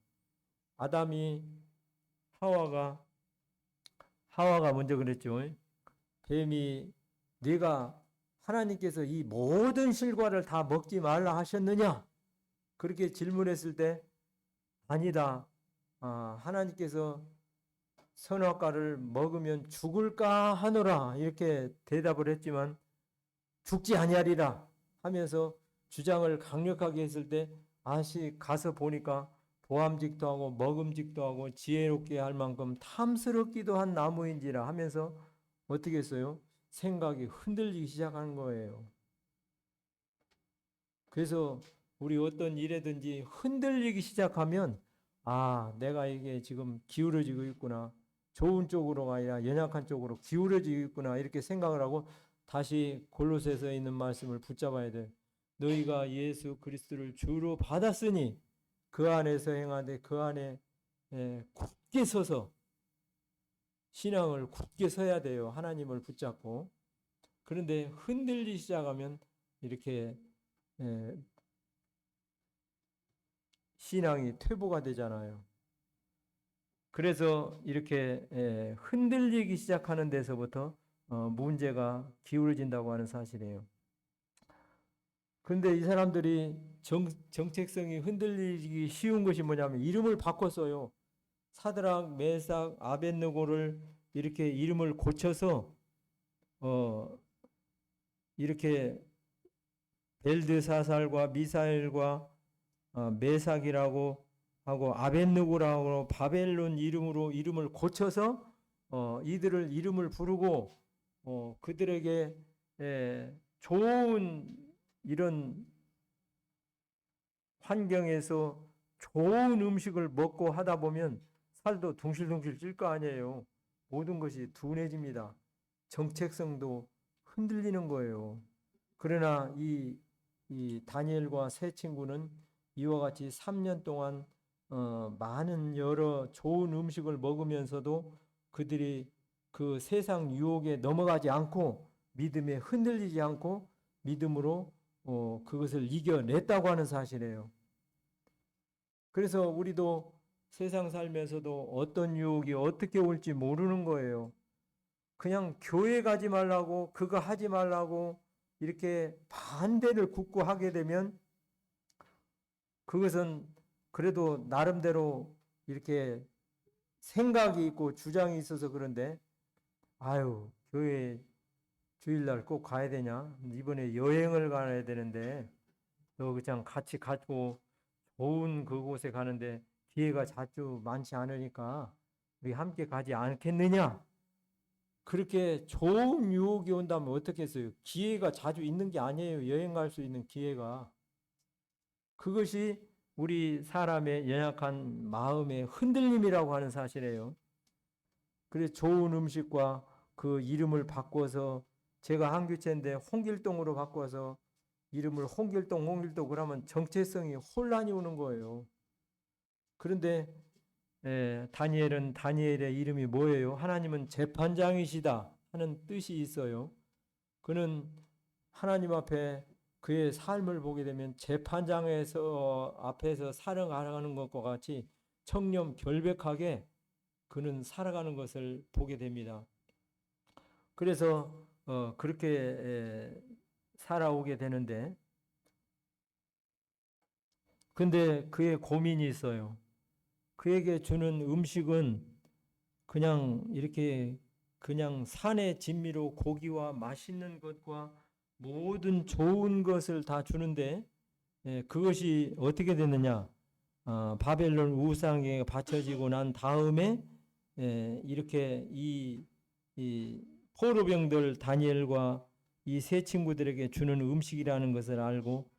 아담이 하와가 먼저 그랬죠. 뱀이 네가 하나님께서 이 모든 실과를 다 먹지 말라 하셨느냐? 그렇게 질문했을 때 아니다. 하나님께서 선악과를 먹으면 죽을까 하노라 이렇게 대답을 했지만 죽지 아니하리라 하면서 주장을 강력하게 했을 때 아시 가서 보니까 보암직도 하고 먹음직도 하고 지혜롭게 할 만큼 탐스럽기도 한 나무인지라 하면서 어떻게 했어요? 생각이 흔들리기 시작하는 거예요. 그래서 우리 어떤 일에든지 흔들리기 시작하면 내가 이게 지금 기울어지고 있구나. 좋은 쪽으로가 아니라 연약한 쪽으로 기울어지고 있구나. 이렇게 생각을 하고 다시 골로새서에 있는 말씀을 붙잡아야 돼. 너희가 예수 그리스도를 주로 받았으니 그 안에서 행하되 그 안에 굳게 서서 신앙을 굳게 서야 돼요. 하나님을 붙잡고. 그런데 흔들리기 시작하면 이렇게 신앙이 퇴보가 되잖아요. 그래서 이렇게 흔들리기 시작하는 데서부터 문제가 기울어진다고 하는 사실이에요. 그런데 이 사람들이 정체성이 흔들리기 쉬운 것이 뭐냐면 이름을 바꿨어요. 사드락, 메삭, 아벳느고를 이렇게 이름을 고쳐서 이렇게 벨드사살과 미사엘과 메삭이라고 하고 아벳느고라고 바벨론 이름으로 이름을 고쳐서 이들을 이름을 부르고 그들에게 좋은 이런 환경에서 좋은 음식을 먹고 하다 보면 살도 둥실둥실 찔 거 아니에요. 모든 것이 둔해집니다. 정체성도 흔들리는 거예요. 그러나 이 다니엘과 세 친구는 이와 같이 3년 동안 많은 여러 좋은 음식을 먹으면서도 그들이 그 세상 유혹에 넘어가지 않고 믿음에 흔들리지 않고 믿음으로 그것을 이겨냈다고 하는 사실이에요. 그래서 우리도 세상 살면서도 어떤 유혹이 어떻게 올지 모르는 거예요. 그냥 교회 가지 말라고 그거 하지 말라고 이렇게 반대를 굳고 하게 되면 그것은 그래도 나름대로 이렇게 생각이 있고 주장이 있어서 그런데 교회 주일날 꼭 가야 되냐? 이번에 여행을 가야 되는데 너 그냥 같이 가고 좋은 그곳에 가는데 기회가 자주 많지 않으니까 우리 함께 가지 않겠느냐? 그렇게 좋은 유혹이 온다면 어떻게 했어요? 기회가 자주 있는 게 아니에요. 여행 갈 수 있는 기회가. 그것이 우리 사람의 연약한 마음의 흔들림이라고 하는 사실이에요. 그래서 좋은 음식과 그 이름을 바꿔서 제가 한교체인데 홍길동으로 바꿔서 이름을 홍길동 그러면 정체성이 혼란이 오는 거예요. 그런데 다니엘은 다니엘의 이름이 뭐예요? 하나님은 재판장이시다 하는 뜻이 있어요. 그는 하나님 앞에 그의 삶을 보게 되면 재판장에서 앞에서 살아가는 것과 같이 청렴 결백하게 그는 살아가는 것을 보게 됩니다. 그래서 그렇게 살아오게 되는데, 근데 그의 고민이 있어요. 그에게 주는 음식은 그냥 이렇게 그냥 산의 진미로 고기와 맛있는 것과 모든 좋은 것을 다 주는데, 그것이 어떻게 됐느냐? 바벨론 우상에 바쳐지고 난 다음에 이렇게 이 포로병들 다니엘과 이 세 친구들에게 주는 음식이라는 것을 알고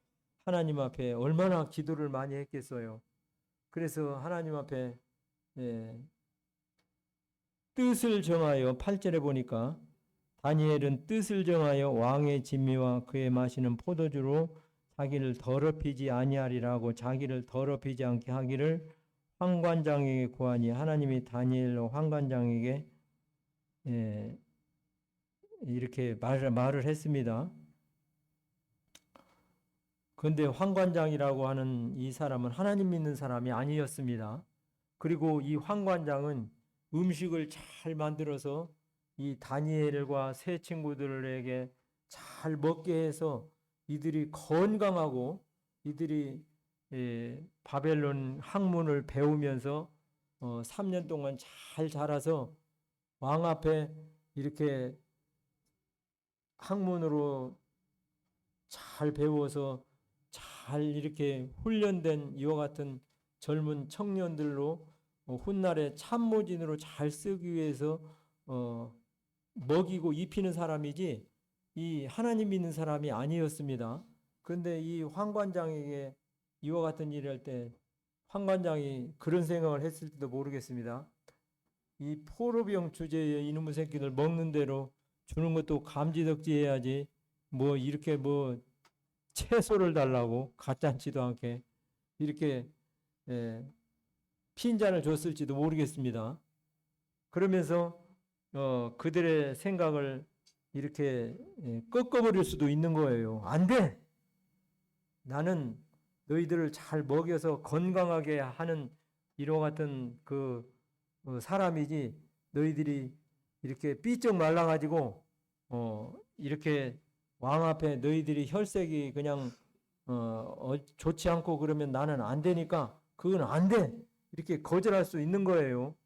하나님 앞에 얼마나 기도를 많이 했겠어요. 그래서 하나님 앞에 뜻을 정하여 8절에 보니까 다니엘은 뜻을 정하여 왕의 진미와 그의 마시는 포도주로 자기를 더럽히지 아니하리라고 자기를 더럽히지 않게 하기를 환관장에게 구하니 하나님이 다니엘로 환관장에게 이렇게 말을 했습니다. 그런데 환관장이라고 하는 이 사람은 하나님 믿는 사람이 아니었습니다. 그리고 이 환관장은 음식을 잘 만들어서 이 다니엘과 세 친구들에게 잘 먹게 해서 이들이 건강하고 이들이 바벨론 학문을 배우면서 3년 동안 잘 자라서 왕 앞에 이렇게 학문으로 잘 배워서 잘 이렇게 훈련된 이와 같은 젊은 청년들로 훗날에 참모진으로 잘 쓰기 위해서 먹이고 입히는 사람이지 이 하나님 믿는 사람이 아니었습니다. 그런데 이 환관장에게 이와 같은 일을 할 때 환관장이 그런 생각을 했을지도 모르겠습니다. 이 포로병 주제에 이놈의 새끼들 먹는 대로 주는 것도 감지덕지 해야지 뭐 이렇게 뭐 채소를 달라고 가짜지도 않게 이렇게 핀잔을 줬을지도 모르겠습니다. 그러면서 그들의 생각을 이렇게 꺾어버릴 수도 있는 거예요. 안 돼! 나는 너희들을 잘 먹여서 건강하게 하는 이와 같은 그 사람이지 너희들이 이렇게 삐쩍 말라가지고 이렇게 왕 앞에 너희들이 혈색이 그냥 좋지 않고 그러면 나는 안 되니까 그건 안 돼! 이렇게 거절할 수 있는 거예요.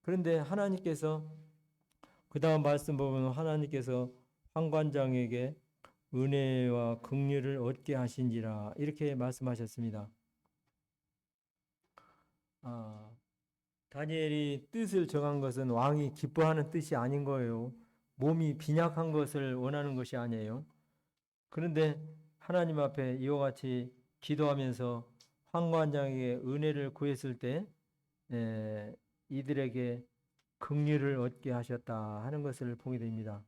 그런데 하나님께서 그 다음 말씀 보면 하나님께서 환관장에게 은혜와 긍휼을 얻게 하신지라 이렇게 말씀하셨습니다. 다니엘이 뜻을 정한 것은 왕이 기뻐하는 뜻이 아닌 거예요. 몸이 빈약한 것을 원하는 것이 아니에요. 그런데 하나님 앞에 이와 같이 기도하면서 환관장에게 은혜를 구했을 때 이들에게 긍휼을 얻게 하셨다 하는 것을 보게 됩니다.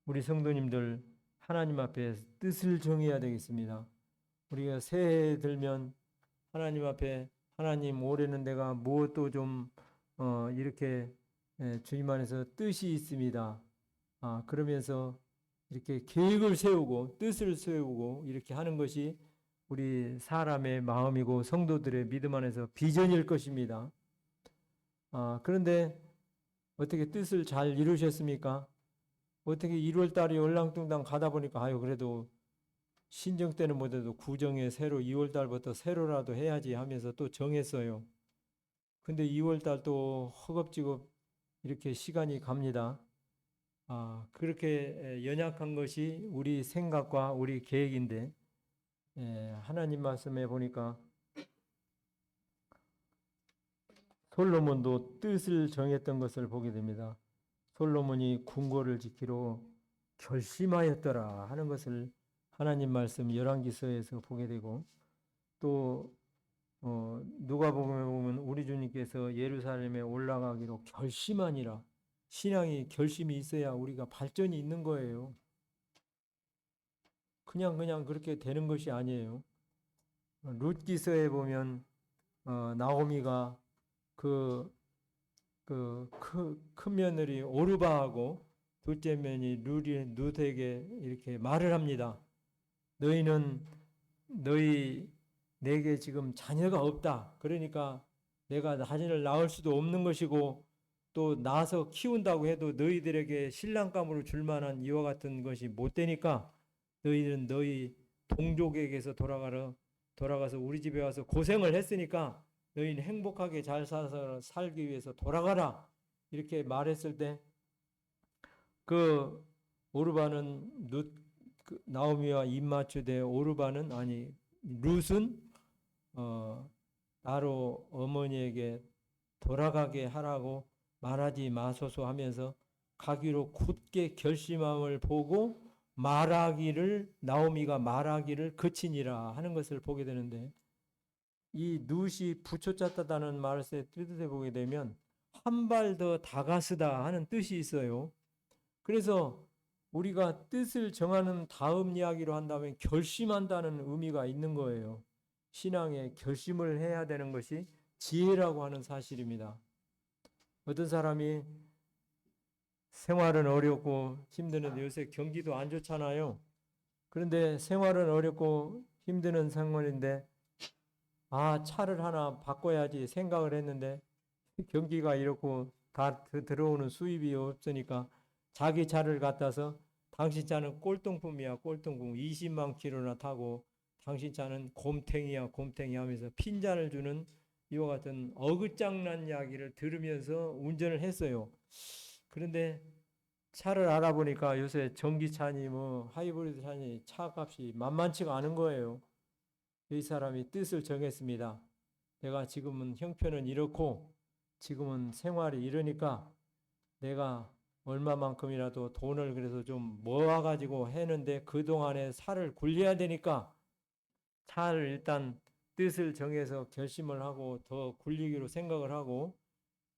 우리 성도님들 하나님 앞에 뜻을 정해야 되겠습니다. 우리가 새해 들면 하나님 앞에 하나님 올해는 내가 무엇도 좀 이렇게 주님 안에서 뜻이 있습니다. 그러면서 이렇게 계획을 세우고 뜻을 세우고 이렇게 하는 것이 우리 사람의 마음이고 성도들의 믿음 안에서 비전일 것입니다. 그런데 어떻게 뜻을 잘 이루셨습니까? 어떻게 1월 달이 얼랑뚱땅 가다 보니까 그래도 신정 때는 못해도 구정에 새로 2월 달부터 새로라도 해야지 하면서 또 정했어요. 근데 2월 달 또 허겁지겁 이렇게 시간이 갑니다. 그렇게 연약한 것이 우리 생각과 우리 계획인데 하나님 말씀에 보니까 솔로몬도 뜻을 정했던 것을 보게 됩니다. 솔로몬이 궁궐을 지키러 결심하였더라 하는 것을 하나님 말씀 열왕기서에서 보게 되고 또 누가복음에 보면 우리 주님께서 예루살렘에 올라가기로 결심하니라. 신앙이 결심이 있어야 우리가 발전이 있는 거예요. 그냥 그렇게 되는 것이 아니에요. 룻기서에 보면 나오미가 큰 며느리 오르바하고 둘째 며느리 룻에게 이렇게 말을 합니다. 내게 지금 자녀가 없다. 그러니까 내가 자녀를 낳을 수도 없는 것이고 또 낳아서 키운다고 해도 너희들에게 신랑감으로 줄 만한 이와 같은 것이 못 되니까 너희들은 너희 동족에게서 돌아가서 우리 집에 와서 고생을 했으니까 너희는 행복하게 잘 살기 위해서 돌아가라. 이렇게 말했을 때 그 오르바는 나오미와 입맞추되 룻은 나로 어머니에게 돌아가게 하라고 말하지 마소서 하면서 가기로 굳게 결심함을 보고 나오미가 말하기를 그치니라 하는 것을 보게 되는데, 이 룻이 부초짰다는 말의 뜻을 보게 되면 한 발 더 다가서다 하는 뜻이 있어요. 그래서 우리가 뜻을 정하는 다음 이야기로 한다면 결심한다는 의미가 있는 거예요. 신앙에 결심을 해야 되는 것이 지혜라고 하는 사실입니다. 어떤 사람이 생활은 어렵고 힘드는데 요새 경기도 안 좋잖아요. 그런데 생활은 어렵고 힘드는 상황인데 차를 하나 바꿔야지 생각을 했는데 경기가 이렇고 다 들어오는 수입이 없으니까 자기 차를 갖다서 당신 차는 꼴통품이야 꼴통품 20만 킬로나 타고 당신 차는 곰탱이야 곰탱이 하면서 핀잔을 주는 이와 같은 어긋장난 이야기를 들으면서 운전을 했어요. 그런데 차를 알아보니까 요새 전기차니 하이브리드 차니 차값이 만만치가 않은 거예요. 이 사람이 뜻을 정했습니다. 내가 지금은 형편은 이렇고 지금은 생활이 이러니까 내가 얼마만큼이라도 돈을 그래서 좀 모아가지고 했는데 그동안에 살을 굴려야 되니까 차를 일단 뜻을 정해서 결심을 하고 더 굴리기로 생각을 하고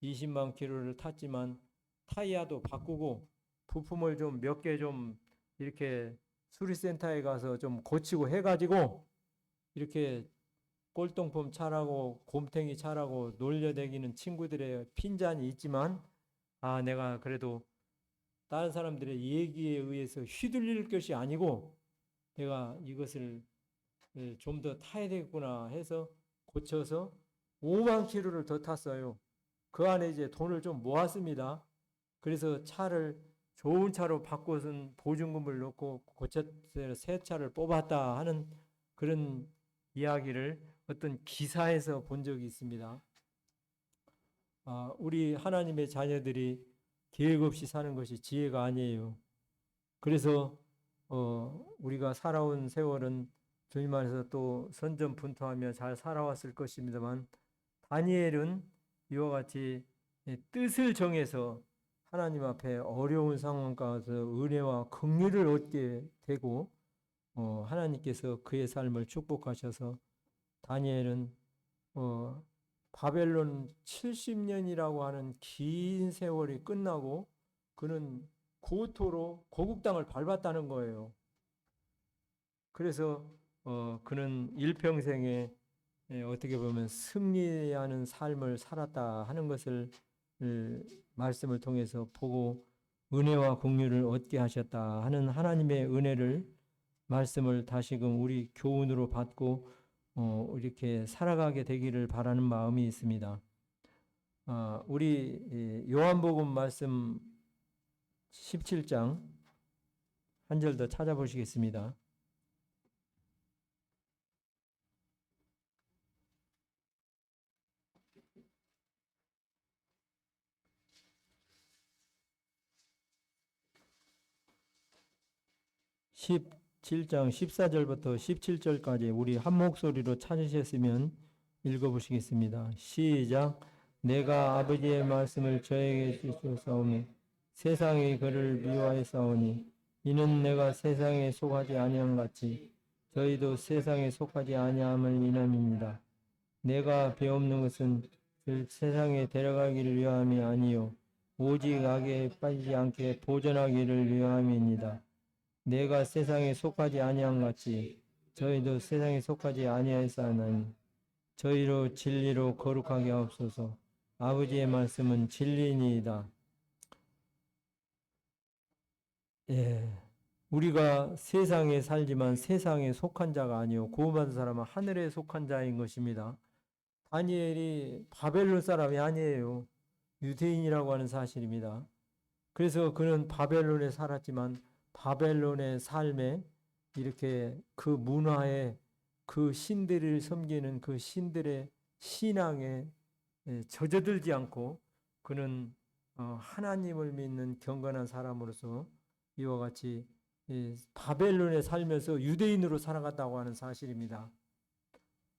20만 킬로를 탔지만 타이어도 바꾸고 부품을 좀 몇 개 좀 이렇게 수리센터에 가서 좀 고치고 해가지고 이렇게 꼴통품 차라고 곰탱이 차라고 놀려대기는 친구들의 핀잔이 있지만 내가 그래도 다른 사람들의 얘기에 의해서 휘둘릴 것이 아니고 내가 이것을 좀 더 타야 되겠구나 해서 고쳐서 5만 킬로를 더 탔어요. 그 안에 이제 돈을 좀 모았습니다. 그래서 차를 좋은 차로 바꿔서 보증금을 넣고 고쳐서 새 차를 뽑았다 하는 그런 이야기를 어떤 기사에서 본 적이 있습니다. 우리 하나님의 자녀들이 계획 없이 사는 것이 지혜가 아니에요. 그래서 우리가 살아온 세월은 주님 안에서 또 선전분투하며 잘 살아왔을 것입니다만 다니엘은 이와 같이 뜻을 정해서 하나님 앞에 어려운 상황 가서 은혜와 긍휼을 얻게 되고 하나님께서 그의 삶을 축복하셔서 다니엘은 바벨론 70년이라고 하는 긴 세월이 끝나고 그는 고토로 고국 땅을 밟았다는 거예요. 그래서 그는 일평생에 어떻게 보면 승리하는 삶을 살았다 하는 것을 말씀을 통해서 보고 은혜와 긍휼을 얻게 하셨다 하는 하나님의 은혜를 말씀을 다시금 우리 교훈으로 받고 이렇게 살아가게 되기를 바라는 마음이 있습니다. 우리 요한복음 말씀 17장 한 절 더 찾아보시겠습니다. 17장 14절부터 17절까지 우리 한 목소리로 찾으셨으면 읽어보시겠습니다. 시작. 내가 아버지의 말씀을 저에게 주셨사오니 세상이 그를 미워하였사오니 이는 내가 세상에 속하지 아니함 같이 저희도 세상에 속하지 아니함을 인함입니다. 내가 배없는 것은 세상에 데려가기를 위함이 아니요 오직 악에 빠지지 않게 보존하기를 위함입니다. 내가 세상에 속하지 아니함 같이 저희도 세상에 속하지 아니하였사오니 저희로 진리로 거룩하게 하옵소서. 아버지의 말씀은 진리니이다. 예. 우리가 세상에 살지만 세상에 속한 자가 아니요 구원받은 사람은 하늘에 속한 자인 것입니다. 다니엘이 바벨론 사람이 아니에요. 유대인이라고 하는 사실입니다. 그래서 그는 바벨론에 살았지만 바벨론의 삶에 이렇게 그 문화에 그 신들을 섬기는 그 신들의 신앙에 젖어들지 않고 그는 하나님을 믿는 경건한 사람으로서 이와 같이 바벨론에 살면서 유대인으로 살아갔다고 하는 사실입니다.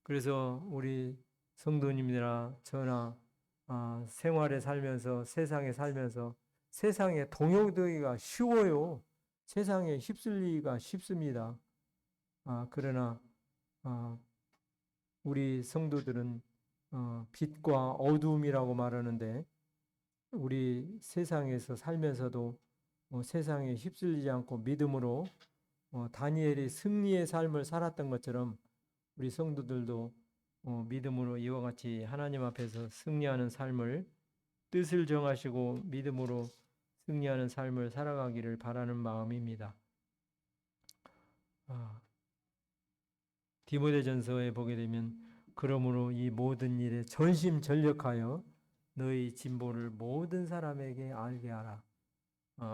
그래서 우리 성도님이나 저나 생활에 살면서 세상에 살면서 세상에 동요되기가 쉬워요. 세상에 휩쓸리기가 쉽습니다. 그러나 우리 성도들은 빛과 어두움이라고 말하는데 우리 세상에서 살면서도 세상에 휩쓸리지 않고 믿음으로 다니엘이 승리의 삶을 살았던 것처럼 우리 성도들도 믿음으로 이와 같이 하나님 앞에서 승리하는 삶을 뜻을 정하시고 믿음으로 승리하는 삶을 살아가기를 바라는 마음입니다. 디모데전서에 보게 되면 그러므로 이 모든 일에 전심전력하여 너희 진보를 모든 사람에게 알게 하라.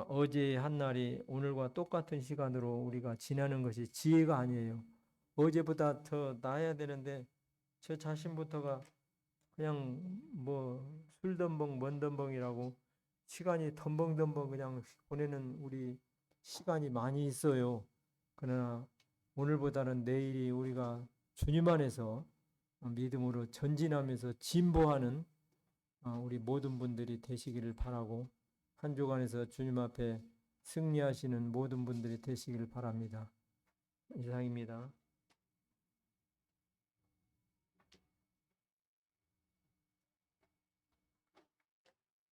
어제의 한 날이 오늘과 똑같은 시간으로 우리가 지나는 것이 지혜가 아니에요. 어제보다 더 나아야 되는데 저 자신부터가 그냥 뭐 술덤벙 먼덤벙이라고 시간이 덤벙덤벙 그냥 보내는 우리 시간이 많이 있어요. 그러나 오늘보다는 내일이 우리가 주님 안에서 믿음으로 전진하면서 진보하는 우리 모든 분들이 되시기를 바라고 한 주간에서 주님 앞에 승리하시는 모든 분들이 되시기를 바랍니다. 이상입니다.